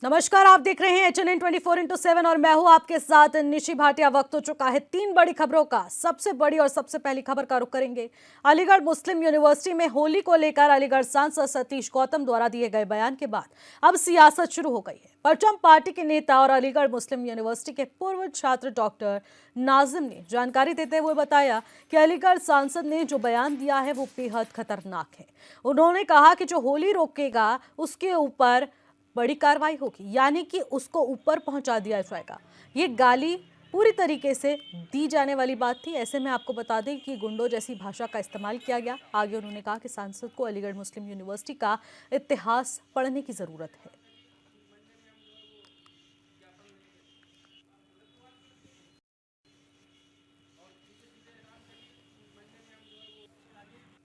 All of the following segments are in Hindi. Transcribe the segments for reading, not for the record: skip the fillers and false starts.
नमस्कार, आप देख रहे हैं HNN 24/7 और मैं हूं आपके साथ निशी भाटिया। वक्त हो चुका है 3 बड़ी खबरों का। सबसे बड़ी और सबसे पहली खबर का रुख करेंगे अलीगढ़ मुस्लिम यूनिवर्सिटी में होली को लेकर अलीगढ़ सांसद सतीश गौतम द्वारा दिए गए बयान के बाद अब सियासत शुरू हो गई है। परचम पार्टी के नेता और अलीगढ़ मुस्लिम यूनिवर्सिटी के पूर्व छात्र डॉक्टर नाजिम ने जानकारी देते हुए बताया कि अलीगढ़ सांसद ने जो बयान दिया है वो बेहद खतरनाक है। उन्होंने कहा कि जो होली रोकेगा उसके ऊपर बड़ी कार्रवाई होगी, यानी कि उसको ऊपर पहुंचा दिया जाएगा। ये गाली पूरी तरीके से दी जाने वाली बात थी। ऐसे में आपको बता दें कि गुंडों जैसी भाषा का इस्तेमाल किया गया। आगे उन्होंने कहा कि सांसद को अलीगढ़ मुस्लिम यूनिवर्सिटी का इतिहास पढ़ने की जरूरत है।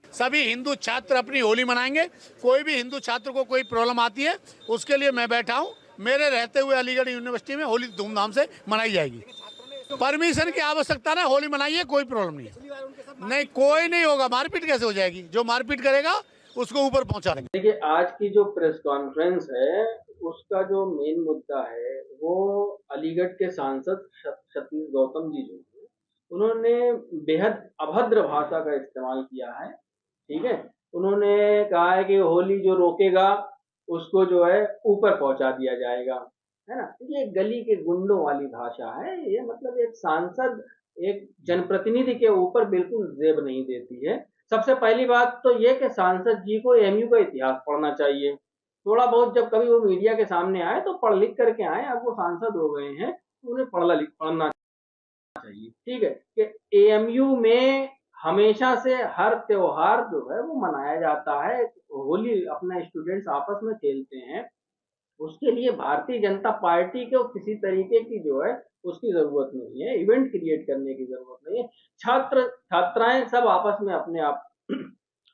सभी हिंदू छात्र अपनी होली मनाएंगे। कोई भी हिंदू छात्र को कोई प्रॉब्लम आती है उसके लिए मैं बैठा हूँ। मेरे रहते हुए अलीगढ़ यूनिवर्सिटी में होली धूमधाम से मनाई जाएगी। परमिशन की आवश्यकता ना, होली मनाइए, कोई प्रॉब्लम नहीं है। नहीं, कोई नहीं होगा। मारपीट कैसे हो जाएगी? जो मारपीट करेगा उसको ऊपर पहुंचा देंगे। देखिए, आज की जो प्रेस कॉन्फ्रेंस है उसका जो मेन मुद्दा है वो अलीगढ़ के सांसद सतीश गौतम जी जो हैं, उन्होंने बेहद अभद्र भाषा का इस्तेमाल किया है। ठीक है, उन्होंने कहा है कि होली जो रोकेगा उसको जो है ऊपर पहुंचा दिया जाएगा, है ना। ये गली के गुंडों वाली भाषा है। ये मतलब एक सांसद एक जनप्रतिनिधि के ऊपर बिल्कुल जेब नहीं देती है। सबसे पहली बात तो ये कि सांसद जी को एमयू का इतिहास पढ़ना चाहिए। थोड़ा बहुत जब कभी वो मीडिया के सामने आए तो पढ़ लिख करके आए। अब वो सांसद हो गए हैं तो उन्हें पढ़ना चाहिए। ठीक है, कि एएमयू में हमेशा से हर त्योहार जो है वो मनाया जाता है। होली अपना स्टूडेंट्स आपस में खेलते हैं। उसके लिए भारतीय जनता पार्टी को किसी तरीके की जो है उसकी जरूरत नहीं है, इवेंट क्रिएट करने की जरूरत नहीं है। छात्र छात्राएं सब आपस में अपने आप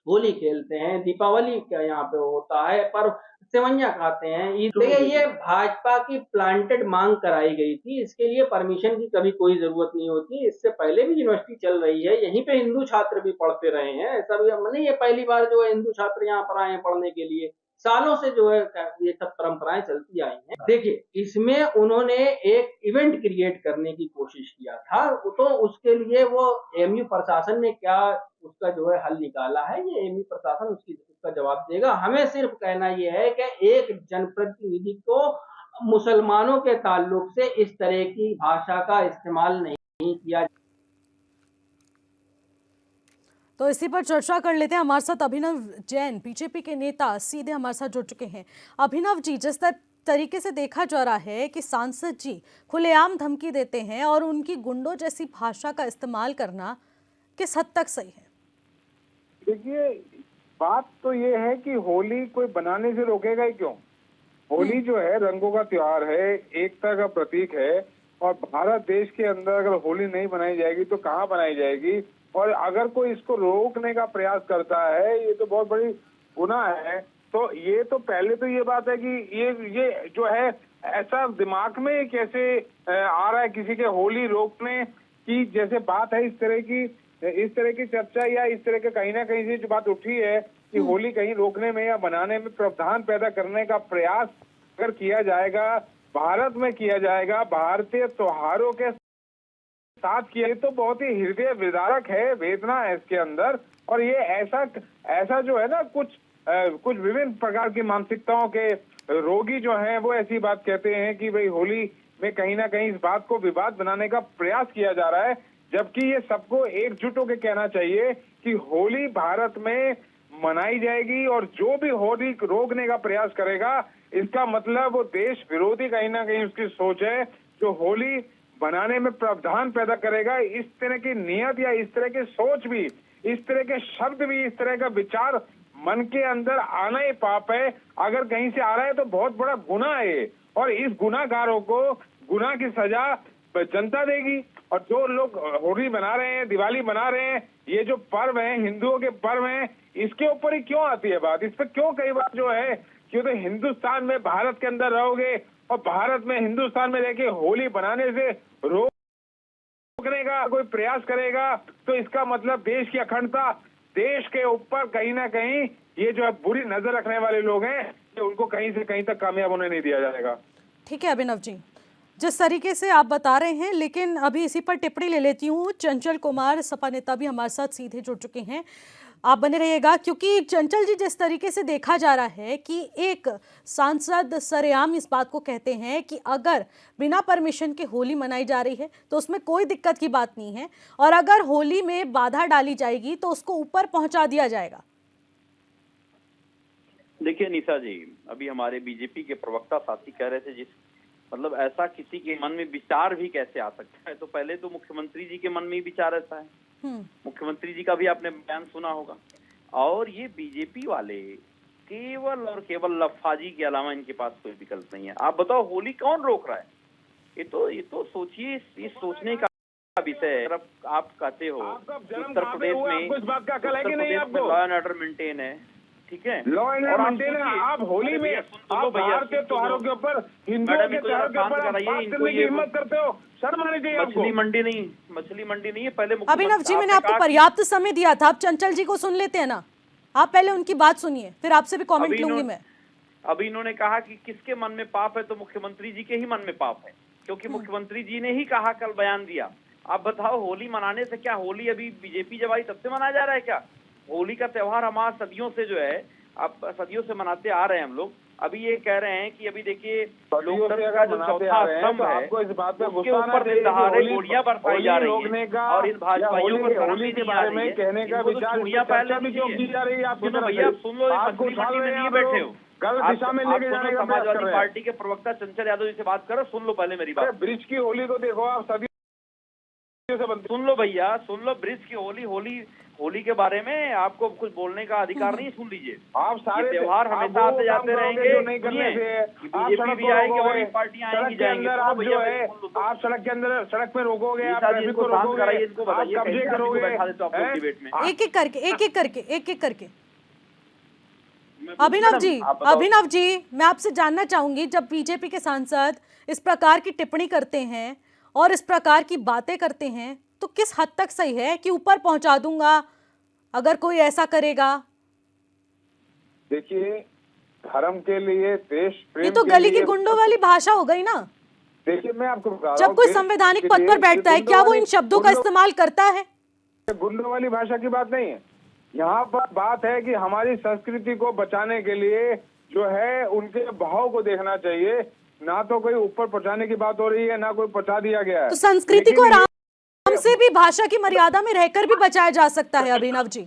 होली खेलते हैं, दीपावली का यहाँ पे होता है, पर सेवैयां खाते हैं, ईद। देखिए, ये भाजपा की प्लांटेड मांग कराई गई थी। इसके लिए परमिशन की कभी कोई जरूरत नहीं होती। इससे पहले भी यूनिवर्सिटी चल रही है, यहीं पे हिंदू छात्र भी पढ़ते रहे हैं। ऐसा भी नहीं, ये पहली बार जो है हिंदू छात्र यहाँ पर आए हैं पढ़ने के लिए। सालों से जो है ये सब परंपराएं चलती आई हैं। देखिए, इसमें उन्होंने एक इवेंट क्रिएट करने की कोशिश किया था, तो उसके लिए वो एमयू प्रशासन ने क्या उसका जो है हल निकाला है, ये एमयू प्रशासन उसका जवाब देगा। हमें सिर्फ कहना ये है कि एक जनप्रतिनिधि को मुसलमानों के ताल्लुक से इस तरह की भाषा का इस्तेमाल नहीं किया। तो इसी पर चर्चा कर लेते हैं। हमारे साथ अभिनव जैन, बीजेपी के नेता, सीधे हमारे साथ जुड़ चुके हैं। अभिनव जी, जिस तरीके से देखा जा रहा है कि सांसद जी खुलेआम धमकी देते हैं और उनकी गुंडों जैसी भाषा का इस्तेमाल करना किस हद तक सही है? देखिए, बात तो ये है कि होली कोई बनाने से रोकेगा ही क्यों। होली जो है रंगों का त्योहार है, एकता का प्रतीक है। और भारत देश के अंदर अगर होली नहीं बनाई जाएगी तो कहाँ बनाई जाएगी। और अगर कोई इसको रोकने का प्रयास करता है, ये तो बहुत बड़ी गुनाह है। तो ये तो पहले तो ये बात है कि ये जो है ऐसा दिमाग में कैसे आ रहा है किसी के होली रोकने की जैसे बात है। इस तरह की चर्चा या इस तरह के कहीं ना कहीं से जो बात उठी है कि होली कहीं रोकने में या बनाने में प्रावधान पैदा करने का प्रयास अगर किया जाएगा, भारत में किया जाएगा, भारतीय त्योहारों के साथ किया, ये तो बहुत ही हृदय विदारक है, वेदना है इसके अंदर। और ये ऐसा जो है ना, कुछ विभिन्न प्रकार की मानसिकताओं के रोगी जो हैं वो ऐसी बात कहते हैं कि भाई होली में कहीं ना कहीं इस बात को विवाद बनाने का प्रयास किया जा रहा है। जबकि ये सबको एकजुट होकर कहना चाहिए कि होली भारत में मनाई जाएगी और जो भी होली रोकने का प्रयास करेगा इसका मतलब वो देश विरोधी कहीं ना कहीं उसकी सोच है, जो होली बनाने में प्रावधान पैदा करेगा। इस तरह की नियत या इस तरह की सोच भी, इस तरह के शब्द भी, इस तरह का विचार मन के अंदर आना ही पाप है। अगर कहीं से आ रहा है तो बहुत बड़ा गुनाह है और इस गुनाहगारों को गुनाह की सजा जनता देगी। और जो लोग होली मना रहे हैं, दिवाली मना रहे हैं, ये जो पर्व है हिंदुओं के पर्व हैं, इसके ऊपर ही क्यों आती है बात? इस पर क्यों कई बार जो है क्यों तो हिंदुस्तान में भारत के अंदर रहोगे और भारत में हिंदुस्तान में रहकर होली बनाने से रोकने का कोई प्रयास करेगा तो इसका मतलब देश की अखंडता, देश के ऊपर कहीं ना कहीं ये जो है बुरी नजर रखने वाले लोग हैं, उनको कहीं से कहीं तक कामयाब होने नहीं दिया जाएगा। ठीक है अभिनव जी, जिस तरीके से आप बता रहे हैं, लेकिन अभी इसी पर टिप्पणी ले लेती हूँ। चंचल कुमार सपा नेता भी हमारे साथ सीधे जुड़ चुके हैं, आप बने रहिएगा, क्योंकि चंचल जी जिस तरीके से देखा जा रहा है कि एक सांसद सरेआम इस बात को कहते हैं कि अगर बिना परमिशन के होली मनाई जा रही है तो उसमें कोई दिक्कत की बात नहीं है, और अगर होली में बाधा डाली जाएगी तो उसको ऊपर पहुंचा दिया जाएगा। देखिए निशा जी, अभी हमारे बीजेपी के प्रवक्ता साथी कह रहे थे, मतलब ऐसा किसी के मन में विचार भी कैसे आ सकता है। तो पहले तो मुख्यमंत्री जी के मन में ही विचार रहता है। मुख्यमंत्री जी का भी आपने बयान सुना होगा। और ये बीजेपी वाले केवल और केवल लफाजी के अलावा इनके पास कोई विकल्प नहीं है। आप बताओ, होली कौन रोक रहा है? ये तो सोचिए, इस सोचने का विषय है। आप कहते हो उत्तर प्रदेश में लॉ एंड ऑर्डर मेंटेन है, ठीक है, लॉ एंड ऑर्डर मेंटेन है। आप होली में आप बाहर के त्योहारों के ऊपर, हिंदुओं के त्योहारों के ऊपर बात करने की हिम्मत करते हो? शर्म आनी चाहिए आपको। मछली मंडी नहीं है। पहले अभिनव जी, मैंने आपको पर्याप्त समय दिया था, आप चंचल जी को सुन लेते हैं ना। आप पहले उनकी बात सुनिए, फिर आपसे भी कमेंट लूंगी मैं। अभी इन्होंने कहा कि किसके मन में पाप है, तो मुख्यमंत्री जी के ही मन में पाप है, क्योंकि मुख्यमंत्री जी ने ही कहा, कल बयान दिया। आप बताओ, होली मनाने से क्या, होली अभी बीजेपी जब आई तब से मनाया जा रहा है क्या? होली का त्योहार हमारा सदियों से जो है, आप सदियों से मनाते आ रहे हैं हम लोग। अभी ये कह रहे हैं कि अभी देखिए लोकतंत्र का जो चौथा स्तंभ है, आपको इस बात पे उसके ऊपर निर्धारित गोलियां बरसाई जा रही हैं, और इन भाजपाइयों को होली के बारे में कहने का विचार पहले क्यों की जा रही है आपकी तरफ से? भैया सुन लो, आपको नहीं बैठे हो, गलत दिशा में लेके जाने का प्रयास कर समाजवादी रहे हैं। पार्टी के प्रवक्ता चंचल यादव जी से बात करो, सुन लो पहले मेरी बात। ब्रिज की होली को देखो आप, सदी सुन लो भैया, सुन लो। ब्रिज की होली के बारे में आपको कुछ बोलने का अधिकार नहीं, सुन लीजिए। आप सारे त्योहार हमेशा आते जाते रहेंगे, जो नहीं करने से बीजेपी भी आएगी और पार्टियां आएंगी जाएंगी। आप जो है, आप सड़क के अंदर, सड़क में रोकोगे, आप ट्रैफिक को रोकोगे, आप कब्जे करोगे। एक एक करके अभिनव जी, मैं आपसे जानना चाहूंगी, जब बीजेपी के सांसद इस प्रकार की टिप्पणी करते हैं और इस प्रकार की बातें करते हैं, तो किस हद तक सही है कि ऊपर पहुंचा दूंगा अगर कोई ऐसा करेगा? देखिए, धर्म के लिए, देश प्रेम, ये तो गली की गुंडों वाली भाषा हो गई ना। देखिए, मैं आपको बता रहा हूं, जब कोई संवैधानिक पद पर बैठता है, क्या वो इन शब्दों का इस्तेमाल करता है? गुंडों वाली भाषा की बात नहीं है। यहाँ पर बात है कि हमारी संस्कृति को बचाने के लिए जो है, उनके भाव को देखना चाहिए। ना तो कोई ऊपर पहुंचाने की बात हो रही है, ना कोई पहुंचा दिया गया है। तो संस्कृति को आराम से भी, भाषा की मर्यादा में रहकर भी बचाया जा सकता है। अभिनव जी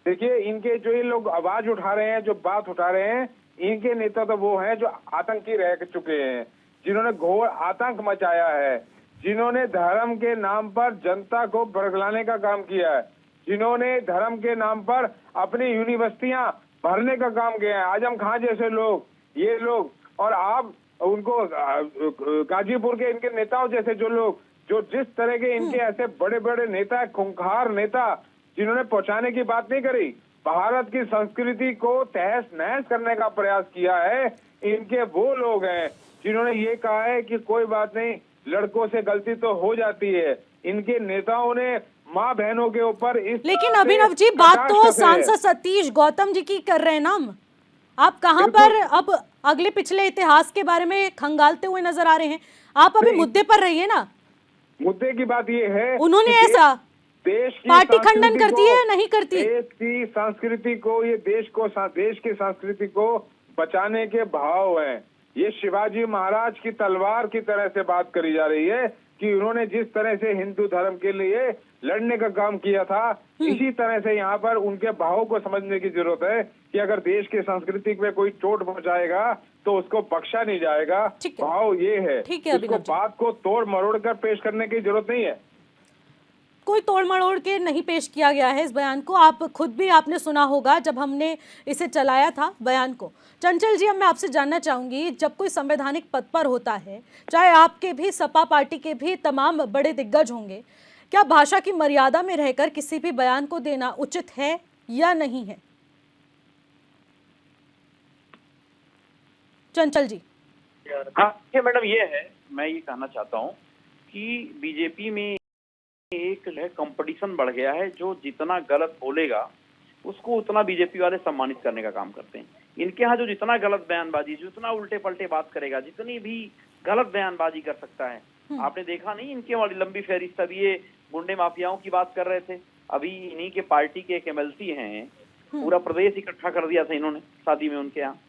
देखिए, इनके जो ये लोग आवाज उठा रहे हैं, जो बात उठा रहे हैं, इनके नेता तो वो हैं जो आतंकी रह चुके हैं, जिन्होंने घोर आतंक मचाया है, जिन्होंने धर्म के नाम पर जनता को बरगलाने का काम किया है, जिन्होंने धर्म के नाम पर अपनी यूनिवर्सिटियां भरने का काम किया है। आजम खान जैसे लोग, ये लोग, और आप उनको गाजीपुर के इनके नेताओं जैसे जो लोग, जो जिस तरह के इनके ऐसे बड़े बड़े नेता, खूंखार नेता, जिन्होंने पहुंचाने की बात नहीं करी, भारत की संस्कृति को तहस नहस करने का प्रयास किया है, इनके वो लोग हैं जिन्होंने ये कहा है कि कोई बात नहीं, लड़कों से गलती तो हो जाती है। इनके नेताओं ने माँ बहनों के ऊपर इस, लेकिन अभिनव जी, बात तो सांसद सतीश गौतम जी की कर रहे हैं ना हम। आप कहां पर अब अगले पिछले इतिहास के बारे में खंगालते हुए नजर आ रहे हैं? आप अभी मुद्दे पर रहिए ना। मुद्दे की बात ये है, उन्होंने ऐसा देश की पार्टी खंडन करती है, नहीं करती? देश की संस्कृति को, ये देश की संस्कृति को बचाने के भाव हैं। ये शिवाजी महाराज की तलवार की तरह से बात करी जा रही है कि उन्होंने जिस तरह से हिंदू धर्म के लिए लड़ने का काम किया था, इसी तरह से यहाँ पर उनके भावों को समझने की जरूरत है कि अगर देश की संस्कृति में कोई चोट पहुंचाएगा तो उसको बख्शा नहीं जाएगा। भाव ये है, इसको बात को तोड़ मरोड़ कर पेश करने की जरूरत नहीं है। कोई तोड़ मरोड़ के नहीं पेश किया गया है इस बयान को। आप खुद भी आपने सुना होगा जब हमने इसे चलाया था बयान को। चंचल जी, अब मैं आपसे जानना चाहूंगी, जब कोई संवैधानिक पद पर होता है, चाहे आपके भी, सपा पार्टी के भी तमाम बड़े दिग्गज होंगे, क्या भाषा की मर्यादा में रहकर किसी भी बयान को देना उचित है या नहीं है? चंचल जी। हाँ मैडम, ये है, मैं ये कहना चाहता हूँ कि बीजेपी में एक कंपटीशन बढ़ गया है। जो जितना गलत बोलेगा उसको उतना बीजेपी वाले सम्मानित करने का काम करते हैं। इनके यहाँ जो जितना गलत बयानबाजी, जितना उल्टे पलटे बात करेगा, जितनी भी गलत बयानबाजी कर सकता है, आपने देखा नहीं इनके वाली लंबी फहरिस्त। अभी ये गुंडे माफियाओं की बात कर रहे थे, अभी इन्हीं के पार्टी के एक एमएलसी हैं, पूरा प्रदेश इकट्ठा कर दिया था इन्होंने शादी में उनके यहाँ।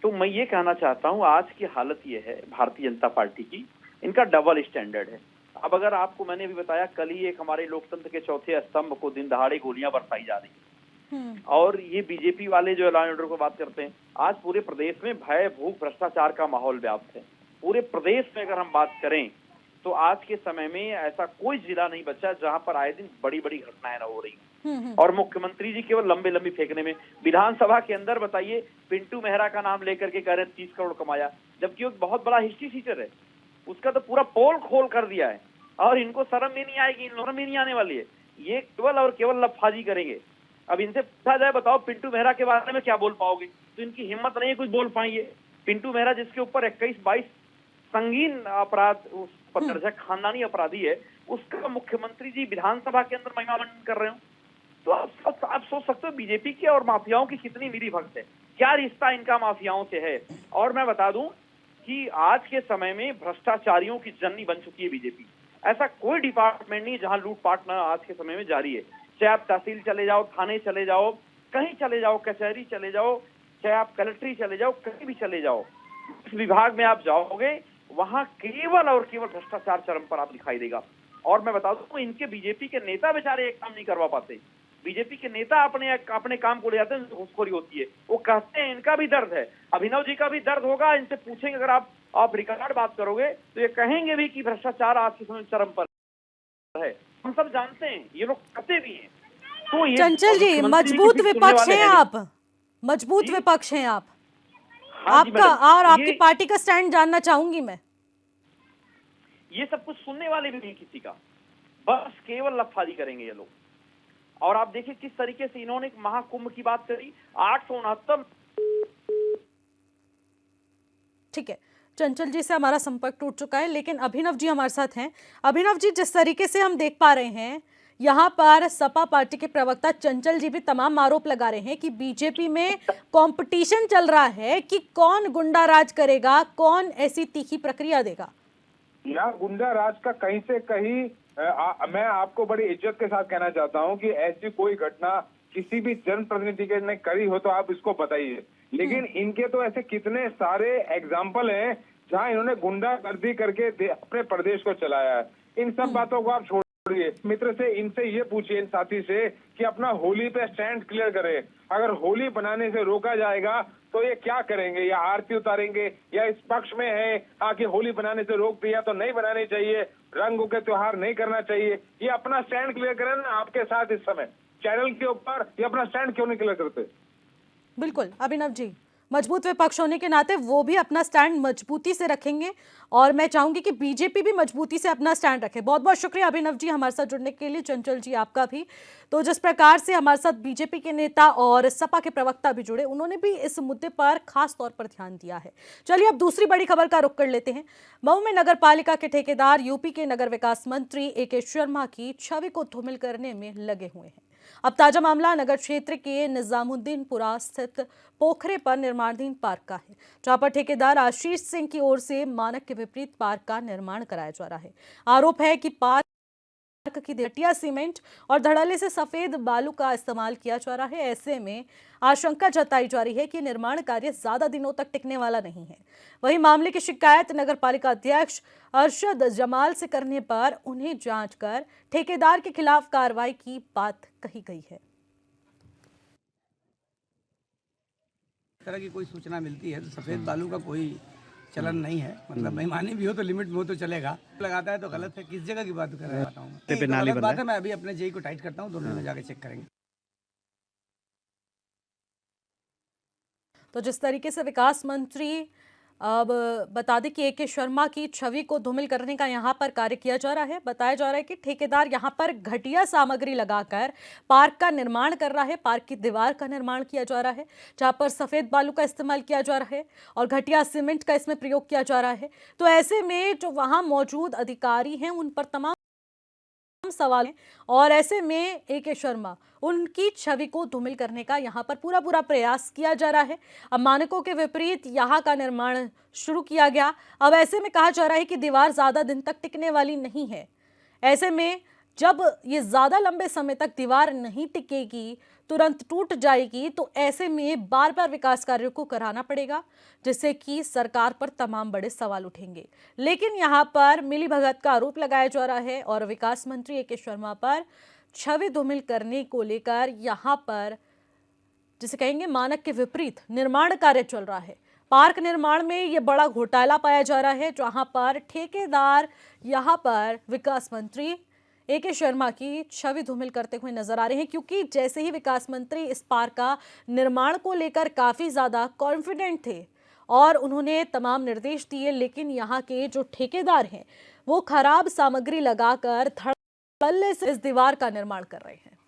तो मैं ये कहना चाहता हूँ आज की हालत ये है भारतीय जनता पार्टी की, इनका डबल स्टैंडर्ड है। अब अगर आपको मैंने भी बताया, कल ही एक हमारे लोकतंत्र के चौथे स्तंभ को दिन दहाड़े गोलियां बरसाई जा रही है, और ये बीजेपी वाले जो लॉ एंड ऑर्डर को बात करते हैं, आज पूरे प्रदेश में भय, भूख, भ्रष्टाचार का माहौल व्याप्त है। पूरे प्रदेश में अगर हम बात करें तो आज के समय में ऐसा कोई जिला नहीं बचा जहां पर आए दिन बड़ी बड़ी घटनाएं न हो रही। और मुख्यमंत्री जी केवल लंबे लंबी फेंकने में, विधानसभा के अंदर बताइए पिंटू मेहरा का नाम लेकर के कह रहे 30 करोड़ कमाया, जबकि वो बहुत बड़ा हिस्ट्री टीचर है, उसका तो पूरा पोल खोल कर दिया है, और इनको शर्म भी नहीं आएगी, इन लोगों भी नहीं आने वाली है, ये केवल और केवल लफाजी करेंगे। अब इनसे पूछा जाए, बताओ पिंटू मेहरा के बारे में क्या बोल पाओगे, तो इनकी हिम्मत नहीं है कुछ बोल पाएंगे। पिंटू मेहरा जिसके ऊपर 21-22 संगीन अपराध पर दर्जा खानदानी अपराधी है, उसका मुख्यमंत्री जी विधानसभा के अंदर महिमा मंडन कर रहे हो, तो आप सोच सकते हो बीजेपी के और माफियाओं की कितनी मिली भगत है, क्या रिश्ता इनका माफियाओं से है। और मैं बता दूं कि आज के समय में भ्रष्टाचारियों की जननी बन चुकी है बीजेपी। ऐसा कोई डिपार्टमेंट नहीं जहां लूटपाट न आज के समय में जारी है, चाहे आप तहसील चले जाओ, थाने चले जाओ, कहीं चले जाओ, कचहरी चले जाओ, चाहे आप कलेक्ट्री चले जाओ, कहीं भी चले जाओ, इस विभाग में आप जाओगे वहां केवल और केवल भ्रष्टाचार चरम पर आप दिखाई देगा। और मैं बता दूं इनके बीजेपी के नेता बेचारे एक काम नहीं करवा पाते, बीजेपी के नेता अपने काम को ले जाते हैं, घूसखोरी होती है, वो कहते हैं इनका भी दर्द है, अभिनव जी का भी दर्द होगा, इनसे पूछेंगे अगर आप रिकॉर्ड बात करोगे तो ये कहेंगे भी कि भ्रष्टाचार आज के समय चरम पर है, हम सब जानते हैं, ये लोग कहते भी हैं। तो ये चंचल जी, मजबूत विपक्ष हैं आप, मजबूत विपक्ष हैं आप, आपका और आपकी पार्टी का स्टैंड जानना चाहूंगी मैं। ये सब कुछ सुनने वाले भी नहीं किसी का, बस केवल लफाजी करेंगे ये लोग। और आप देखिए किस तरीके से इन्होंने एक महाकुंभ की बात करी, 869। ठीक है, चंचल जी से हमारा संपर्क टूट चुका है, लेकिन अभिनव जी हमारे साथ हैं। अभिनव जी, जिस तरीके से हम देख पा रहे हैं, यहाँ पर सपा पार्टी के प्रवक्ता चंचल जी भी तमाम आरोप लगा रहे हैं कि बीजेपी में कंपटीशन चल रहा है कि कौन गुंडा राज करेगा, कौन ऐसी तीखी प्रक्रिया देगा। यहाँ गुंडा राज का कहीं से कहीं मैं आपको बड़ी इज्जत के साथ कहना चाहता हूँ कि ऐसी कोई घटना किसी भी जनप्रतिनिधि के ने करी हो तो आप इसको बताइए, लेकिन इनके तो ऐसे कितने सारे एग्जाम्पल हैं जहाँ इन्होंने गुंडागर्दी करके अपने प्रदेश को चलाया है। इन सब बातों को आप छोड़िए, मित्र से इनसे ये पूछिए, इन साथी से, कि अपना होली पे स्टैंड क्लियर करें। अगर होली बनाने से रोका जाएगा तो ये क्या करेंगे, या आरती उतारेंगे, या इस पक्ष में है कि होली बनाने से रोक दिया तो नहीं बनानी चाहिए, रंगों के त्योहार नहीं करना चाहिए। ये अपना स्टैंड क्लियर करें ना, आपके साथ इस समय चैनल के ऊपर ये अपना स्टैंड क्यों नहीं क्लियर करते। बिल्कुल अभिनव जी, मजबूत विपक्ष होने के नाते वो भी अपना स्टैंड मजबूती से रखेंगे, और मैं चाहूंगी कि बीजेपी भी मजबूती से अपना स्टैंड रखे। बहुत बहुत शुक्रिया अभिनव जी हमारे साथ जुड़ने के लिए, चंचल जी आपका भी। तो जिस प्रकार से हमारे साथ बीजेपी के नेता और सपा के प्रवक्ता भी जुड़े, उन्होंने भी इस मुद्दे पर खास तौर पर ध्यान दिया है। चलिए अब दूसरी बड़ी खबर का रुख कर लेते हैं। मऊ में नगर पालिका के ठेकेदार यूपी के नगर विकास मंत्री ए.के. शर्मा की छवि को धूमिल करने में लगे हुए हैं। अब ताजा मामला नगर क्षेत्र के निजामुद्दीनपुरा स्थित पोखरे पर निर्माणाधीन पार्क का है, जहां पर ठेकेदार आशीष सिंह की ओर से मानक के विपरीत पार्क का निर्माण कराया जा रहा है। आरोप है कि पार्क की घटिया सीमेंट और धड़ल्ले से सफेद बालू का इस्तेमाल किया जा रहा है। ऐसे में आशंका जताई जा रही है कि निर्माण कार्य ज्यादा दिनों तक टिकने वाला नहीं है। वहीं मामले की शिकायत नगर पालिका अध्यक्ष अरशद जमाल से करने पर उन्हें जांच कर ठेकेदार के खिलाफ कार्रवाई की बात कही गई है। इस तरह की कोई सूचना मिलती है तो सफेद बालू का कोई चलन नहीं है, मतलब बेईमानी भी हो तो लिमिट में हो तो चलेगा, लगाता है तो गलत है। किस जगह की बात कर रहा हूँ, गलत बात है। मैं अभी अपने जेई को टाइट करता हूँ, दोनों में जाके चेक करेंगे। तो जिस तरीके से विकास मंत्री अब बता दें कि ए.के. शर्मा की छवि को धूमिल करने का यहाँ पर कार्य किया जा रहा है। बताया जा रहा है कि ठेकेदार यहाँ पर घटिया सामग्री लगाकर पार्क का निर्माण कर रहा है, पार्क की दीवार का निर्माण किया जा रहा है, जहाँ पर सफ़ेद बालू का इस्तेमाल किया जा रहा है और घटिया सीमेंट का इसमें प्रयोग किया जा रहा है। तो ऐसे में जो वहाँ मौजूद अधिकारी हैं उन पर तमाम सवाल हैं और ऐसे में AK शर्मा उनकी छवि को धूमिल करने का यहाँ पर पूरा प्रयास किया जा रहा है। अब मानकों के विपरीत यहाँ का निर्माण शुरू किया गया। अब ऐसे में कहा जा रहा है कि दीवार ज्यादा दिन तक टिकने वाली नहीं है। ऐसे में जब ये ज्यादा लंबे समय तक दीवार नहीं टिकेगी, तुरंत टूट जाएगी, तो ऐसे में बार बार विकास कार्यों को कराना पड़ेगा, जिससे कि सरकार पर तमाम बड़े सवाल उठेंगे। लेकिन यहाँ पर मिलीभगत का आरोप लगाया जा रहा है और विकास मंत्री AK शर्मा पर छवि धूमिल करने को लेकर यहाँ पर जिसे कहेंगे मानक के विपरीत निर्माण कार्य चल रहा है। पार्क निर्माण में ये बड़ा घोटाला पाया जा रहा है, जहां पर ठेकेदार यहाँ पर विकास मंत्री AK शर्मा की छवि धूमिल करते हुए नजर आ रहे हैं, क्योंकि जैसे ही विकास मंत्री इस पार्क का निर्माण को लेकर काफी ज्यादा कॉन्फिडेंट थे और उन्होंने तमाम निर्देश दिए, लेकिन यहाँ के जो ठेकेदार हैं वो खराब सामग्री लगाकर धड़ल्ले से इस दीवार का निर्माण कर रहे हैं।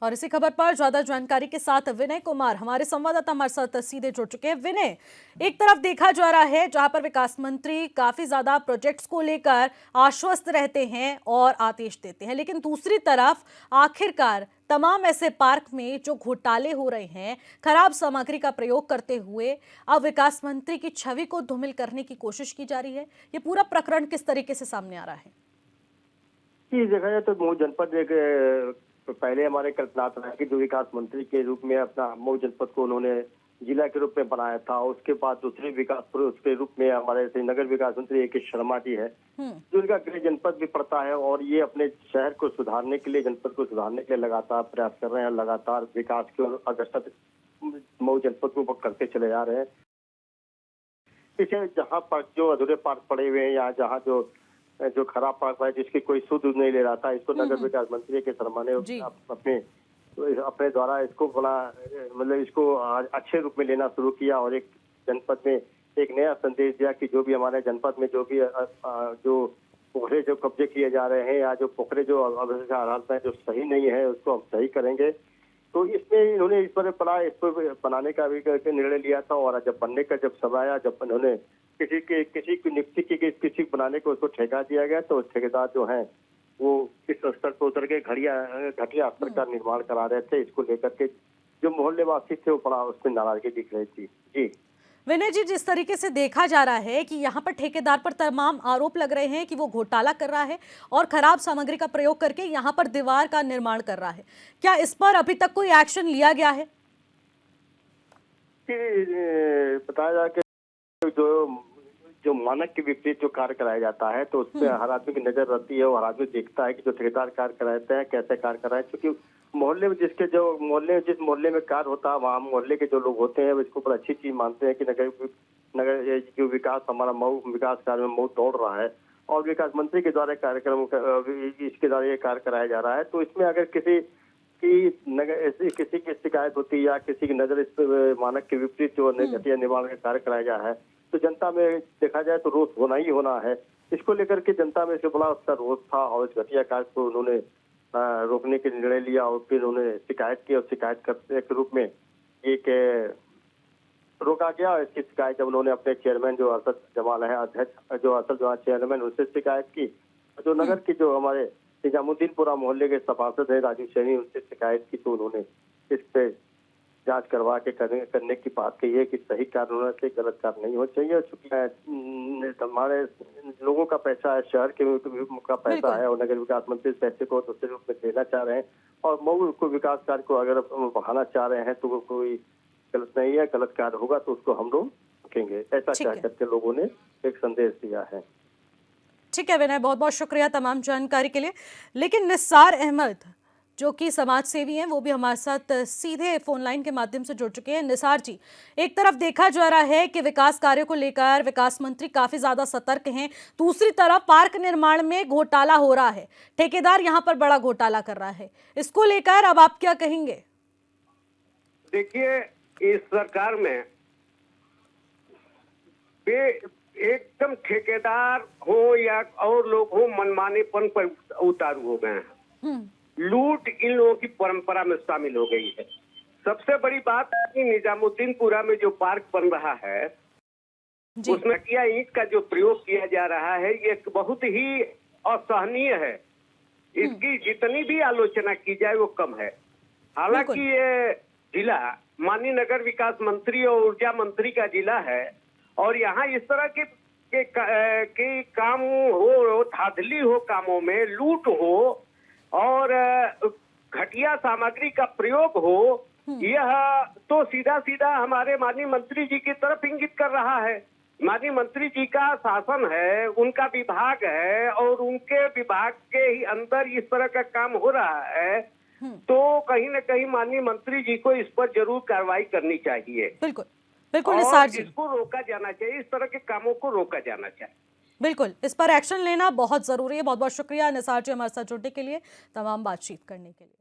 और इसी खबर पर ज्यादा जानकारी के साथ विनय कुमार हमारे संवाददाता हमारे साथ सीधे जुड़ चुके हैं। विनय, एक तरफ देखा जा रहा है जहां पर विकास मंत्री काफी ज्यादा प्रोजेक्ट्स को लेकर आश्वस्त रहते हैं और आदेश देते हैं, लेकिन दूसरी तरफ आखिरकार तमाम ऐसे पार्क में जो घोटाले हो रहे हैं, खराब सामग्री का प्रयोग करते हुए अब विकास मंत्री की छवि को धूमिल करने की कोशिश की जा रही है। ये पूरा प्रकरण किस तरीके से सामने आ रहा है? जी, देखा जाए तो मऊ जनपद एक पहले हमारे कल्पनाथ राय के जो विकास मंत्री के रूप में अपना मऊ जनपद को उन्होंने जिला के रूप में बनाया था। उसके बाद दूसरे विकास पुरुष के रूप में हमारे श्रीनगर विकास मंत्री AK शर्मा जी है, जो उनका गृह जनपद भी पड़ता है और ये अपने शहर को सुधारने के लिए, जनपद को सुधारने के लिए लगातार प्रयास कर रहे हैं, लगातार विकास की ओर अग्रसर मऊ जनपद को करते चले जा रहे हैं। पीछे जहाँ पर जो अधूरे पार्क पड़े हुए हैं या जहाँ जो खराब पार्क है जिसकी कोई सुध नहीं ले रहा था, इसको नगर विकास मंत्री के शर्मा ने अपने द्वारा इसको बड़ा मतलब इसको अच्छे रूप में लेना शुरू किया और एक जनपद में एक नया संदेश दिया कि जो भी हमारे जनपद में जो भी जो पोखरे जो कब्जे किए जा रहे हैं या जो पोखरे जो हालात में जो सही नहीं है उसको हम सही करेंगे। तो इसमें इन्होंने इस पर बनाने का भी निर्णय लिया था और जब बनने का जब समय आया, जब इन्होंने किसी की नियुक्ति की गई, किसी बनाने को उसको ठेका दिया गया, तो ठेकेदार जो हैं वो इस स्तर पर उतर के घटिया स्तर का निर्माण करा रहे थे। इसको लेकर के जो मोहल्ले वासी थे वो बड़ा उसमें नाराजगी दिख रही थी। जी विनय जी, जिस तरीके से देखा जा रहा है कि यहाँ पर ठेकेदार पर तमाम आरोप लग रहे हैं कि वो घोटाला कर रहा है और खराब सामग्री का प्रयोग करके यहाँ पर दीवार का निर्माण कर रहा है, क्या इस पर अभी तक कोई एक्शन लिया गया है? बताया जा कि जो मानक के विपरीत जो कार्य कराया जाता है तो उसमें हर आदमी की नजर रहती है और हर आदमी देखता है कि जो ठेकेदार कार्य कराते हैं कैसे कार्य कराए, क्योंकि मोहल्ले में जिस मोहल्ले में कार्य होता है वहाँ मोहल्ले के जो लोग होते हैं वो इसको बड़ा अच्छी चीज मानते हैं कि नगर जो विकास हमारा मऊ विकास कार्य में मऊ दौड़ रहा है और विकास मंत्री के द्वारा कार्यक्रम इसके द्वारा ये कार्य कराया जा रहा है। तो इसमें अगर किसी की शिकायत होती है या किसी की नजर इस मानक के विपरीत जो घटिया निर्माण का कार्य कराया जा रहा है तो जनता में देखा जाए तो रोष होना ही होना है। इसको लेकर के जनता में इससे बड़ा उसका रोष था और इस घटिया कार्य को उन्होंने रोकने के निर्णय लिया और फिर उन्होंने शिकायत की और शिकायत करते के रूप में एक रोका गया। इसकी शिकायत जब उन्होंने अपने चेयरमैन जो असद जमाल है अध्यक्ष जो असद जमाल चेयरमैन उससे शिकायत की, जो नगर की जो हमारे निजामुद्दीनपुरा मोहल्ले के सभासद है राजू सैनी उनसे शिकायत की, तो उन्होंने इस पे जांच करवा के करने की बात कही है कि सही कार्य होना चाहिए, गलत कार्य नहीं होना चाहिए। चूंकि हमारे लोगों का पैसा है, शहर का पैसा है और नगर विकास मंत्री इस पैसे को दूसरे रूप में देना चाह रहे हैं और मऊ को विकास कार्य को अगर बढ़ाना चाह रहे हैं तो वो कोई गलत नहीं है, गलत कार्य होगा तो उसको हम लोग रोकेंगे, ऐसा कह करके लोगों ने एक संदेश दिया है। ठीक है विनय, बहुत बहुत शुक्रिया तमाम जानकारी के लिए। लेकिन निसार अहमद जो कि समाज सेवी हैं वो भी हमारे साथ सीधे फोन लाइन के माध्यम से जुड़ चुके हैं। निसार जी, एक तरफ देखा जा रहा है कि विकास कार्यों को लेकर विकास मंत्री काफी ज्यादा सतर्क हैं, दूसरी तरफ पार्क निर्माण में घोटाला हो रहा है, ठेकेदार यहां पर बड़ा घोटाला कर रहा है, इसको लेकर अब आप क्या कहेंगे? देखिए, इस सरकार में एकदम ठेकेदार हो या और लोग हो मनमानेपन पर उतारू हो गए हैं। लूट इन लोगों की परंपरा में शामिल हो गई है। सबसे बड़ी बात है कि निजामुद्दीनपुरा में जो पार्क बन रहा है जी। उसमें घटिया ईंट का जो प्रयोग किया जा रहा है ये बहुत ही असहनीय है। इसकी जितनी भी आलोचना की जाए वो कम है। हालांकि बिल्कुल। ये जिला माननीय नगर विकास मंत्री और ऊर्जा मंत्री का जिला है और यहाँ इस तरह के काम हो, धांधली हो, कामों में लूट हो और घटिया सामग्री का प्रयोग हो, यह तो सीधा सीधा हमारे माननीय मंत्री जी की तरफ इंगित कर रहा है। माननीय मंत्री जी का शासन है, उनका विभाग है और उनके विभाग के ही अंदर इस तरह का काम हो रहा है, तो कहीं न कहीं माननीय मंत्री जी को इस पर जरूर कार्रवाई करनी चाहिए। बिल्कुल बिल्कुल और निसार जी, इसको रोका जाना चाहिए, इस तरह के कामों को रोका जाना चाहिए। बिल्कुल इस पर एक्शन लेना बहुत जरूरी है। बहुत बहुत शुक्रिया निसार जी हमारे साथ जुड़ने के लिए, तमाम बातचीत करने के लिए।